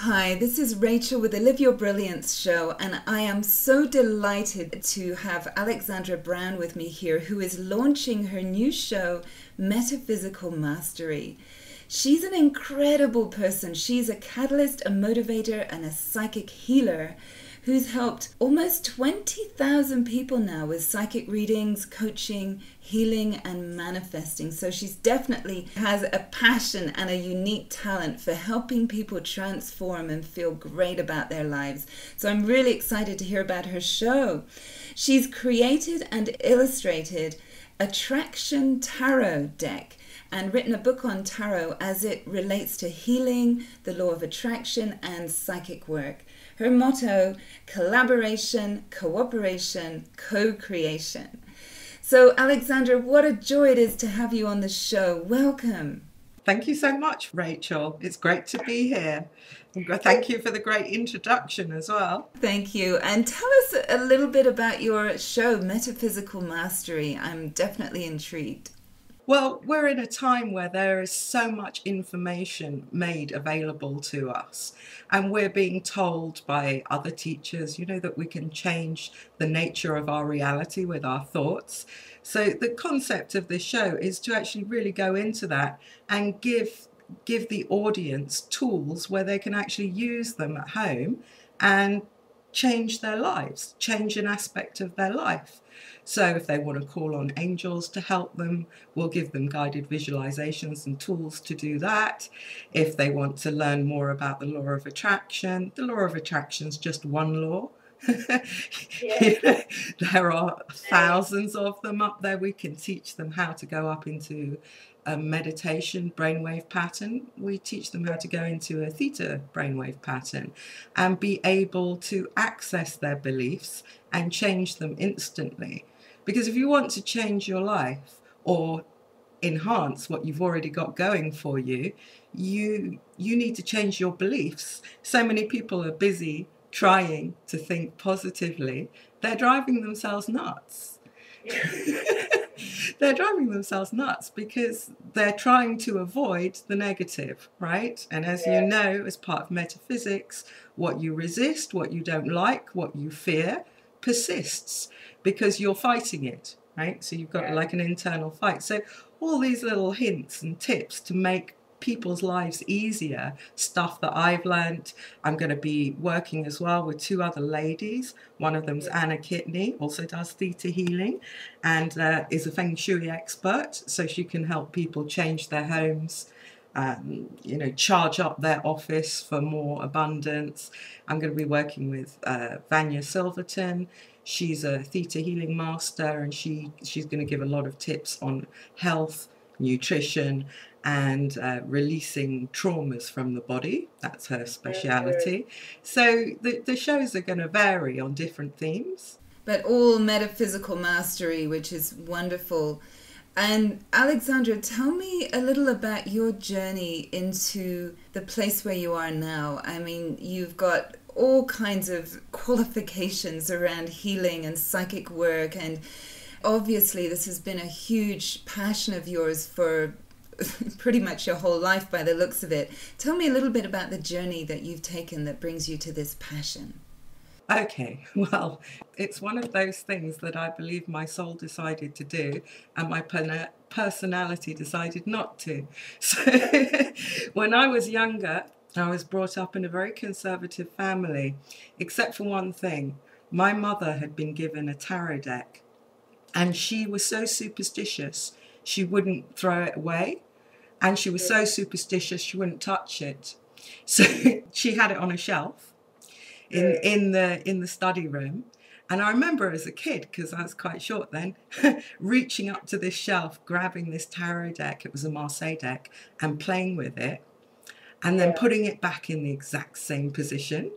Hi, this is Rachel with the Live Your Brilliance show, and I am so delighted to have Alexandra Brown with me here, who is launching her new show, Metaphysical Mastery. She's an incredible person. She's a catalyst, a motivator, and a psychic healer who's helped almost 20,000 people now with psychic readings, coaching, healing, and manifesting. So she's definitely has a passion and a unique talent for helping people transform and feel great about their lives. So I'm really excited to hear about her show. She's created and illustrated Attraction Tarot deck and written a book on tarot as it relates to healing, the law of attraction, and psychic work. Her motto, collaboration, cooperation, co-creation. So Alexandra, what a joy it is to have you on the show. Welcome. Thank you so much, Rachel. It's great to be here. Thank you for the great introduction as well. Thank you. And tell us a little bit about your show, Metaphysical Mastery. I'm definitely intrigued. Well, we're in a time where there is so much information made available to us, and we're being told by other teachers, that we can change the nature of our reality with our thoughts. So the concept of this show is to actually really go into that and give the audience tools where they can actually use them at home and change their lives, change an aspect of their life. So if they want to call on angels to help them, we'll give them guided visualizations and tools to do that. If they want to learn more about the law of attraction, the law of attraction is just one law. There are thousands of them up there. We can teach them how to go up into a meditation brainwave pattern. We teach them how to go into a theta brainwave pattern and be able to access their beliefs and change them instantly. Because if you want to change your life or enhance what you've already got going for you, you need to change your beliefs. So many people are busy trying to think positively, they're driving themselves nuts. They're driving themselves nuts because they're trying to avoid the negative, right? And as you know, as part of metaphysics, what you resist, what you don't like, what you fear persists because you're fighting it, right? So you've got like an internal fight. So all these little hints and tips to make people's lives easier, stuff that I've learned. I'm going to be working as well with two other ladies. One of them's Anna Kitney, also does theta healing and is a feng shui expert, so she can help people change their homes, charge up their office for more abundance. I'm going to be working with Vanya Silverton. She's a theta healing master, and she's going to give a lot of tips on health, nutrition, and releasing traumas from the body. That's her speciality. So the shows are going to vary on different themes. But all metaphysical mastery, which is wonderful. And Alexandra, tell me a little about your journey into the place where you are now. I mean, you've got all kinds of qualifications around healing and psychic work, and obviously this has been a huge passion of yours for pretty much your whole life by the looks of it. Tell me a little bit about the journey that you've taken that brings you to this passion. Okay, well, it's one of those things that I believe my soul decided to do and my personality decided not to. So when I was younger, I was brought up in a very conservative family, except for one thing. My mother had been given a tarot deck, and she was so superstitious she wouldn't throw it away, and she was so superstitious she wouldn't touch it. So she had it on a shelf in the study room. And I remember as a kid, because I was quite short then, reaching up to this shelf, grabbing this tarot deck, it was a Marseille deck, and playing with it, and then putting it back in the exact same position.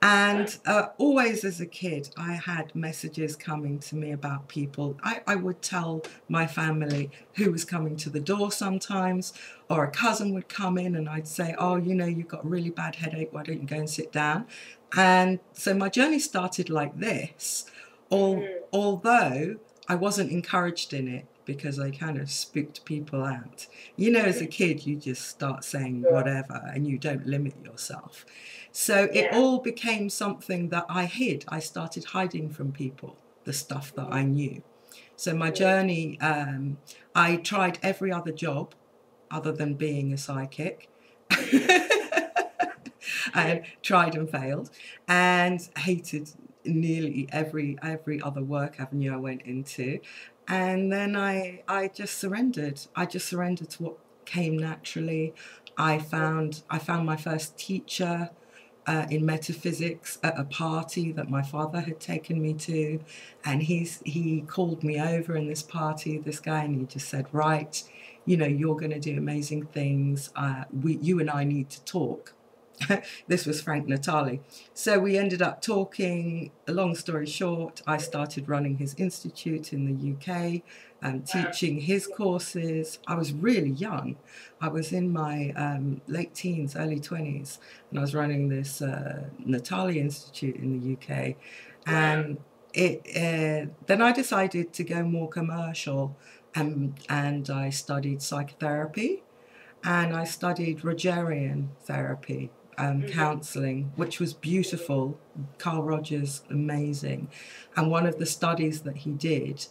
And always as a kid, I had messages coming to me about people. I would tell my family who was coming to the door sometimes, or a cousin would come in and I'd say, oh, you've got a really bad headache, why don't you go and sit down? And so my journey started like this, although I wasn't encouraged in it. because they kind of spooked people out. You know, as a kid, you just start saying whatever and you don't limit yourself. So it all became something that I hid. I started hiding from people the stuff that I knew. So my journey, I tried every other job other than being a psychic. I tried and failed, and hated nearly every other work avenue I went into. And then I just surrendered. I just surrendered to what came naturally. I found my first teacher in metaphysics at a party that my father had taken me to, and he called me over in this party, this guy, and he just said, right, you know, you're going to do amazing things. You and I need to talk. This was Frank Natali. So we ended up talking. A long story short, I started running his institute in the UK, teaching his courses. I was really young. I was in my late teens, early 20s, and I was running this Natali Institute in the UK. And then I decided to go more commercial, and I studied psychotherapy, and I studied Rogerian therapy. Counselling, which was beautiful. Carl Rogers, amazing. And one of the studies that he did,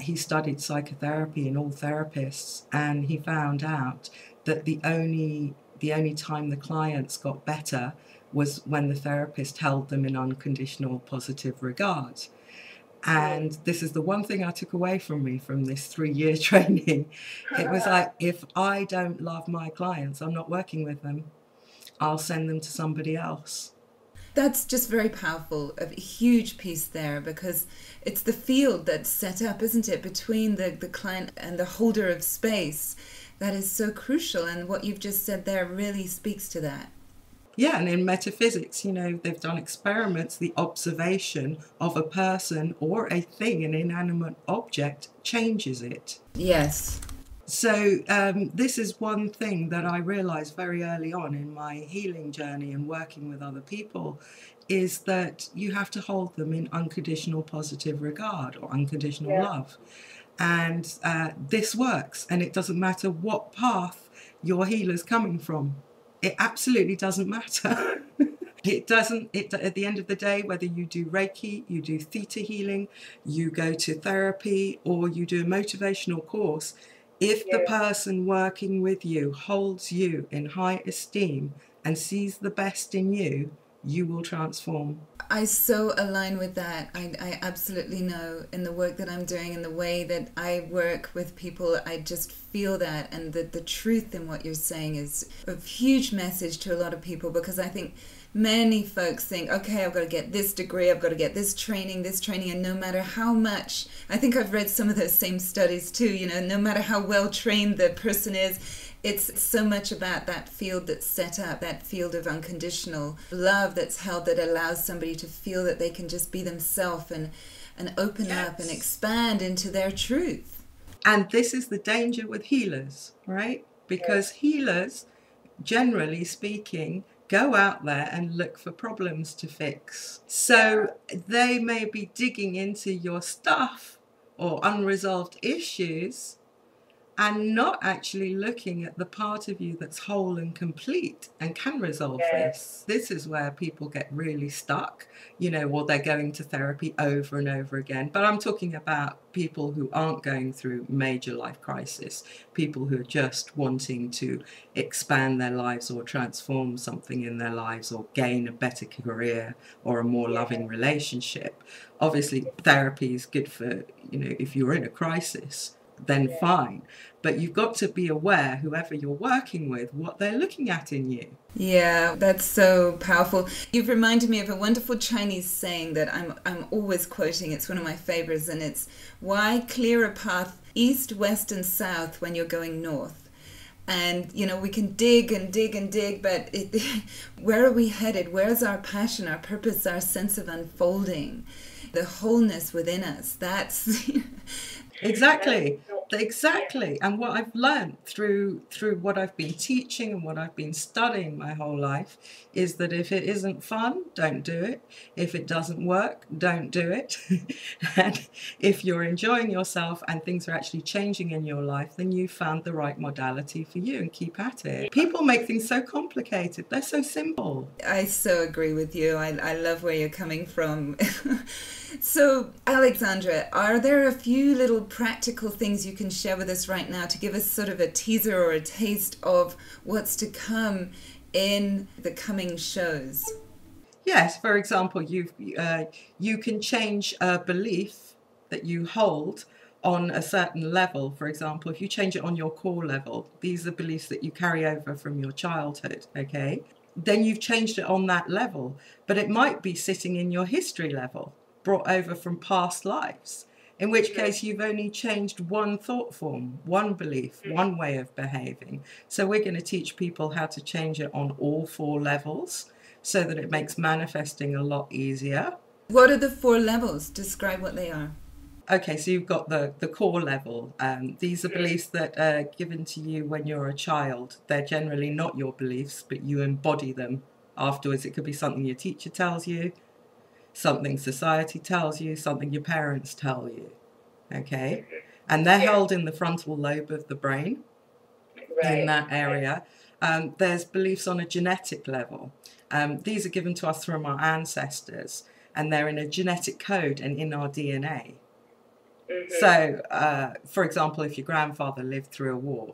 he studied psychotherapy in all therapists, and he found out that the only time the clients got better was when the therapist held them in unconditional positive regard. And this is the one thing I took away from this 3-year training. It was like, if I don't love my clients, I'm not working with them. I'll send them to somebody else. That's just very powerful, a huge piece there, because it's the field that's set up, isn't it, between the client and the holder of space that is so crucial. And what you've just said there really speaks to that. Yeah, and in metaphysics, you know, they've done experiments. The observation of a person or a thing, an inanimate object, changes it. Yes. So this is one thing that I realized very early on in my healing journey and working with other people, is that you have to hold them in unconditional positive regard or unconditional love. And this works, and it doesn't matter what path your healer's coming from. It absolutely doesn't matter. It doesn't, at the end of the day, whether you do Reiki, you do theta healing, you go to therapy, or you do a motivational course, if the person working with you holds you in high esteem and sees the best in you, you will transform. I so align with that. I absolutely know in the work that I'm doing, in the way that I work with people, I just feel that. And the truth in what you're saying is a huge message to a lot of people, because I think many folks think, okay, I've got to get this degree, I've got to get this training, and no matter how much, I think I've read some of those same studies too, you know, no matter how well trained the person is, it's so much about that field that's set up, that field of unconditional love that's held, that allows somebody to feel that they can just be themselves and open up and expand into their truth. And this is the danger with healers, right? Because healers, generally speaking, go out there and look for problems to fix. So they may be digging into your stuff or unresolved issues and not actually looking at the part of you that's whole and complete and can resolve this. This is where people get really stuck, you know, or they're going to therapy over and over again. But I'm talking about people who aren't going through major life crisis, people who are just wanting to expand their lives or transform something in their lives or gain a better career or a more loving relationship. Obviously, therapy is good for, you know, if you're in a crisis, then fine. But you've got to be aware, whoever you're working with, what they're looking at in you. Yeah, that's so powerful. You've reminded me of a wonderful Chinese saying that I'm always quoting. It's one of my favorites, and it's, why clear a path east, west, and south when you're going north? And, you know, we can dig and dig and dig, but where are we headed? Where's our passion, our purpose, our sense of unfolding, the wholeness within us? That's... Exactly. Exactly. And what I've learned through what I've been teaching and what I've been studying my whole life is that if it isn't fun, don't do it. If it doesn't work, don't do it. And if you're enjoying yourself and things are actually changing in your life, then you found the right modality for you, and keep at it. People make things so complicated. They're so simple. I so agree with you. I love where you're coming from. So, Alexandra, are there a few little practical things you can share with us right now to give us sort of a teaser or a taste of what's to come in the coming shows? Yes, for example, you can change a belief that you hold on a certain level. For example, if you change it on your core level, these are beliefs that you carry over from your childhood, okay? Then you've changed it on that level, but it might be sitting in your history level, brought over from past lives, in which case you've only changed one thought form, one belief, one way of behaving. So we're going to teach people how to change it on all 4 levels so that it makes manifesting a lot easier. What are the 4 levels? Describe what they are. Okay, so you've got the core level. These are beliefs that are given to you when you're a child. They're generally not your beliefs, but you embody them afterwards. It could be something your teacher tells you, something society tells you, something your parents tell you, okay? And they're held in the frontal lobe of the brain, in that area. There's beliefs on a genetic level. These are given to us from our ancestors, and they're in a genetic code and in our DNA. So, for example, if your grandfather lived through a war,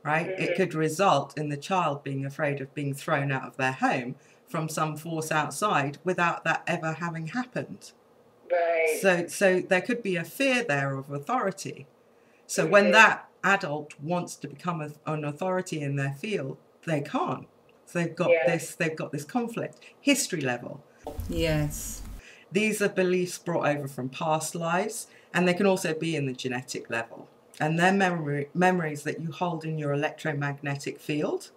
right, it could result in the child being afraid of being thrown out of their home from some force outside without that ever having happened. Right. So there could be a fear there of authority. So when that adult wants to become an authority in their field, they can't. So they've got this conflict. History level. Yes. These are beliefs brought over from past lives, and they can also be in the genetic level. And they're memories that you hold in your electromagnetic field.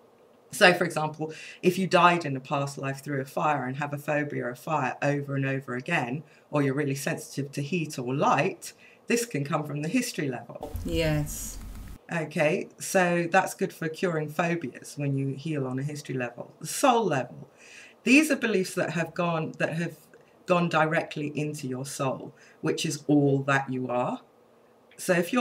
So, for example, if you died in a past life through a fire and have a phobia of fire over and over again, or you're really sensitive to heat or light, this can come from the history level. Yes. Okay, so that's good for curing phobias when you heal on a history level. The soul level. These are beliefs that have gone directly into your soul, which is all that you are. So if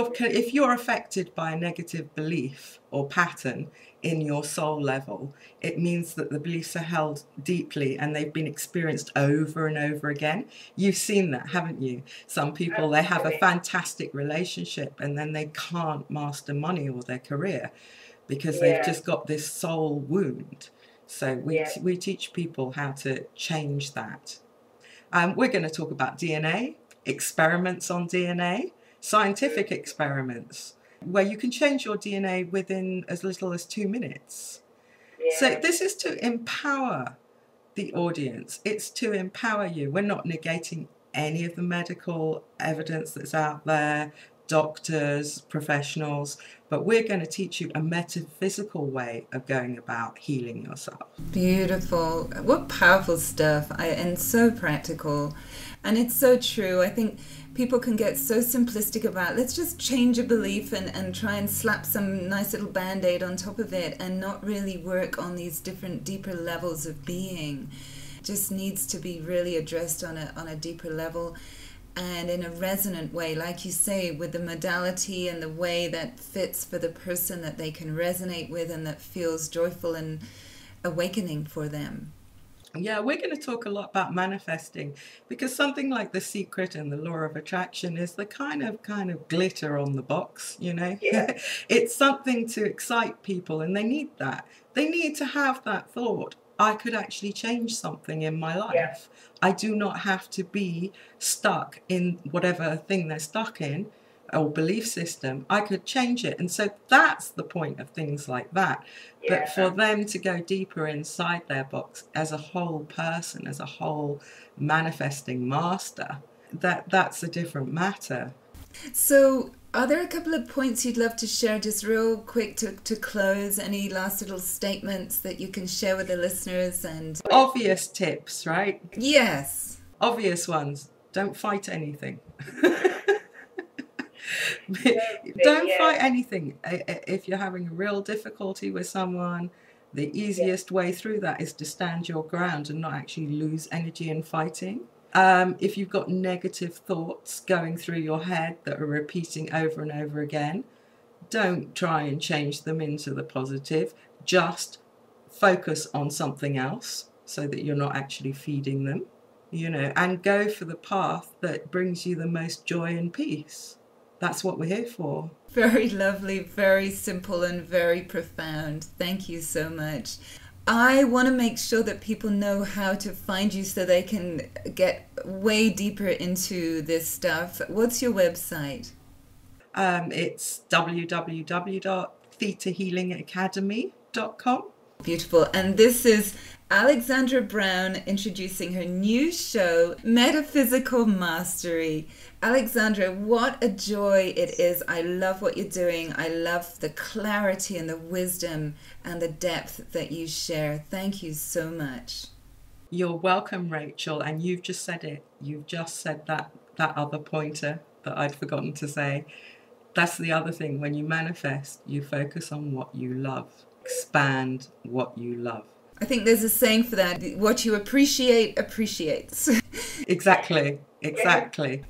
you're affected by a negative belief or pattern in your soul level, it means that the beliefs are held deeply and they've been experienced over and over again. You've seen that, haven't you? Some people, they have a fantastic relationship and then they can't master money or their career because they've just got this soul wound. So we teach people how to change that. We're going to talk about DNA, experiments on DNA, scientific experiments, where you can change your DNA within as little as 2 minutes. So this is to empower the audience. It's to empower you. We're not negating any of the medical evidence that's out there, doctors, professionals, but we're going to teach you a metaphysical way of going about healing yourself. Beautiful. What powerful stuff, and so practical. And it's so true. I think people can get so simplistic about, let's just change a belief and try and slap some nice little band-aid on top of it and not really work on these different, deeper levels of being. It just needs to be really addressed on a deeper level and in a resonant way, like you say, with the modality and the way that fits for the person that they can resonate with and that feels joyful and awakening for them. Yeah, we're going to talk a lot about manifesting because something like The Secret and the Law of Attraction is the kind of glitter on the box, you know. Yeah. It's something to excite people, and they need that. They need to have that thought. I could actually change something in my life. Yeah. I do not have to be stuck in whatever thing they're stuck in or belief system. I could change it. And so that's the point of things like that. Yeah. But for them to go deeper inside their box as a whole person, as a whole manifesting master, that's a different matter. So are there a couple of points you'd love to share just real quick to close? Any last little statements that you can share with the listeners? And obvious tips, right? Yes. Obvious ones. Don't fight anything. Don't Yeah. fight anything. If you're having a real difficulty with someone, the easiest way through that is to stand your ground and not actually lose energy in fighting. If you've got negative thoughts going through your head that are repeating over and over again, don't try and change them into the positive. Just focus on something else so that you're not actually feeding them, and go for the path that brings you the most joy and peace. That's what we're here for. Very lovely, very simple, and very profound. Thank you so much. I want to make sure that people know how to find you so they can get way deeper into this stuff. What's your website? It's www.thetahealingacademy.com. Beautiful. And this is Alexandra Brown introducing her new show, Metaphysical Mastery. Alexandra, what a joy it is. I love what you're doing. I love the clarity and the wisdom and the depth that you share. Thank you so much. You're welcome, Rachel. And you've just said it. You've just said that other pointer that I'd forgotten to say. That's the other thing. When you manifest, you focus on what you love. Expand what you love. I think there's a saying for that. What you appreciate, appreciates. Exactly.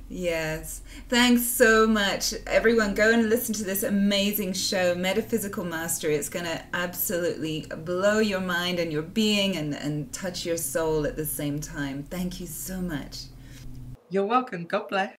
Yes. Thanks so much. Everyone, go and listen to this amazing show, Metaphysical Mastery. It's going to absolutely blow your mind and your being and touch your soul at the same time. Thank you so much. You're welcome. God bless.